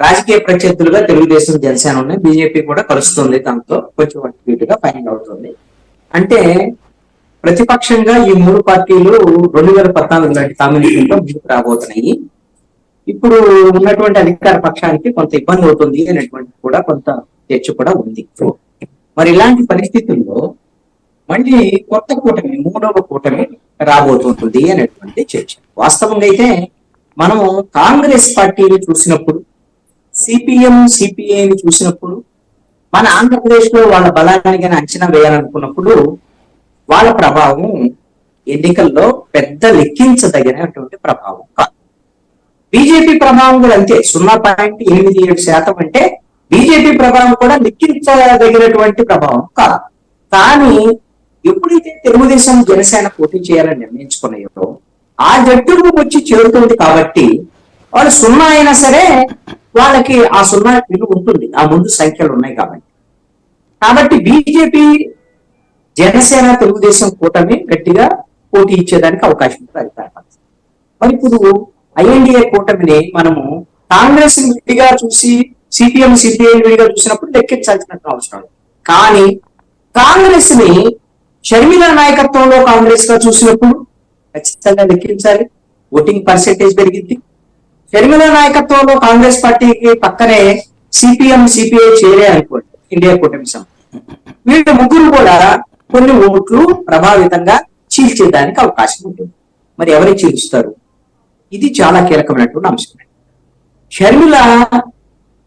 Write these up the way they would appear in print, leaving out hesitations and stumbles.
రాజకీయ ప్రత్యర్థులుగా తెలుగుదేశం జనసేన ఉన్నాయి, బీజేపీ కూడా కలుస్తుంది, దాంతో కొంచెం అటుగా ఫైనల్ అవుతుంది. అంటే ప్రతిపక్షంగా ఈ మూడు పార్టీలు 2014 లాంటి కాంబినేషన్తో ముందుకు రాబోతున్నాయి. ఇప్పుడు ఉన్నటువంటి అధికార పక్షానికి కొంత ఇబ్బంది అవుతుంది అనేటువంటి కూడా కొంత చర్చ కూడా ఉంది. మరి ఇలాంటి పరిస్థితుల్లో మళ్ళీ కొత్త కూటమి, మూడవ కూటమి రాబోతుంటుంది అనేటువంటి చర్చ. వాస్తవంగా అయితే మనము కాంగ్రెస్ పార్టీని చూసినప్పుడు, సిపిఎం సిపిఐని చూసినప్పుడు, మన ఆంధ్రప్రదేశ్ లో వాళ్ళ బలాన్ని కానీ అంచనా వేయాలనుకున్నప్పుడు వాళ్ళ ప్రభావం ఎన్నికల్లో పెద్ద లెక్కించదగినటువంటి ప్రభావం కాదు. బీజేపీ ప్రభావం కూడా అంతే, 0.87% అంటే బీజేపీ ప్రభావం కూడా లెక్కించదగినటువంటి ప్రభావం కాదు. కానీ ఎప్పుడైతే తెలుగుదేశం జనసేన పోటీ చేయాలని నిర్ణయించుకున్నాయో ఆ జట్టుకు వచ్చి చేరుతుంది కాబట్టి వాళ్ళు 0 అయినా సరే వాళ్ళకి ఆ 0 విలువ ఉంటుంది, ఆ ముందు సంఖ్యలు ఉన్నాయి కాబట్టి బీజేపీ జనసేన తెలుగుదేశం కూటమి గట్టిగా పోటీ ఇచ్చేదానికి అవకాశం ఉంటుంది. మరి ఇప్పుడు ఐఎన్డీఏ కూటమిని మనము కాంగ్రెస్ విడిగా చూసి సిపిఎం సిపిఐ విడిగా చూసినప్పుడు లెక్కించాల్సినట్టు అవసరం. కానీ కాంగ్రెస్ ని షర్మిల నాయకత్వంలో కాంగ్రెస్ గా చూసినప్పుడు ఖచ్చితంగా లెక్కించాలి, ఓటింగ్ పర్సెంటేజ్ పెరిగింది. షర్మిల నాయకత్వంలో కాంగ్రెస్ పార్టీకి పక్కనే సిపిఎం సిపిఐ చేరే అనుకోండి ఇండియా కూటమి సభ, వీళ్ళు ముగ్గురు కూడా కొన్ని ఓట్లు ప్రభావితంగా చీల్చేదానికి అవకాశం ఉంటుంది. మరి ఎవరికి చీలుస్తారు? ఇది చాలా కీలకమైనటువంటి అంశం. షర్మిల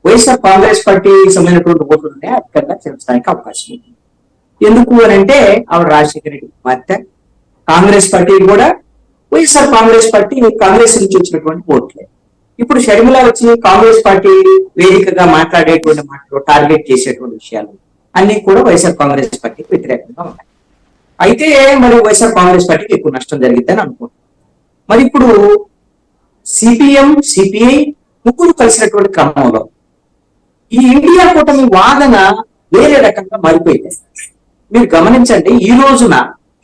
వైఎస్ఆర్ కాంగ్రెస్ పార్టీ సంబంధించినటువంటి ఓట్లునే అధికంగా చేర్చడానికి అవకాశం ఉంది. ఎందుకు అని అంటే ఆవిడ రాజశేఖర రెడ్డి కుమార్తె, కాంగ్రెస్ పార్టీ కూడా వైఎస్ఆర్ కాంగ్రెస్ పార్టీ కాంగ్రెస్ నుంచి వచ్చినటువంటి ఓట్లే. ఇప్పుడు షర్మిల వచ్చి కాంగ్రెస్ పార్టీ వేదికగా మాట్లాడేటువంటి మాటలు, టార్గెట్ చేసేటువంటి విషయాలు అన్ని కూడా వైఎస్ఆర్ కాంగ్రెస్ పార్టీకి వ్యతిరేకంగా ఉన్నాయి. అయితే మరి వైఎస్ఆర్ కాంగ్రెస్ పార్టీకి ఎక్కువ నష్టం జరిగిద్దని అనుకుంటున్నాం. మరి ఇప్పుడు సిపిఎం సిపిఐ ముగ్గురు కలిసినటువంటి క్రమంలో ఈ ఇండియా కూటమి వాదన వేరే రకంగా మారిపోయింది. మీరు గమనించండి, ఈ రోజున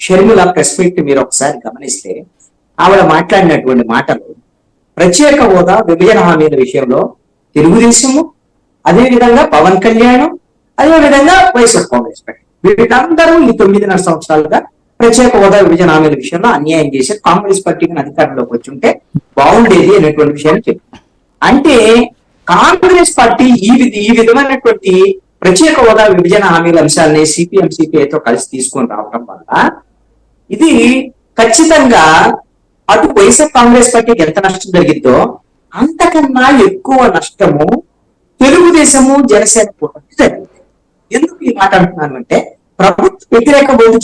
షర్మిల ప్రెస్ మీట్ మీరు ఒకసారి గమనిస్తే ఆవిడ మాట్లాడినటువంటి మాటలు ప్రత్యేక హోదా, విభజన హామీల విషయంలో తెలుగుదేశము, అదేవిధంగా పవన్ కళ్యాణ్, అదేవిధంగా వైఎస్ఆర్ కాంగ్రెస్ పార్టీ వీళ్ళందరూ ఈ 9.5 సంవత్సరాలుగా ప్రత్యేక హోదా, విభజన హామీల విషయంలో అన్యాయం చేశారు, కాంగ్రెస్ పార్టీకి అధికారంలోకి వచ్చి ఉంటే బాగుండేది అనేటువంటి విషయాన్ని చెప్పారు. అంటే కాంగ్రెస్ పార్టీ ఈ విధమైనటువంటి ప్రత్యేక హోదా, విభజన హామీల అంశాలని సిపిఎం సిపిఐతో కలిసి తీసుకొని రావడం వల్ల ఇది ఖచ్చితంగా అటు వైఎస్ఆర్ కాంగ్రెస్ పార్టీకి ఎంత నష్టం జరిగిందో అంతకన్నా ఎక్కువ నష్టము తెలుగుదేశము జనసేన కూటమికి జరిగింది. ఎందుకు ఈ మాట అంటున్నాను అంటే ప్రభుత్వ వ్యతిరేక ఓటు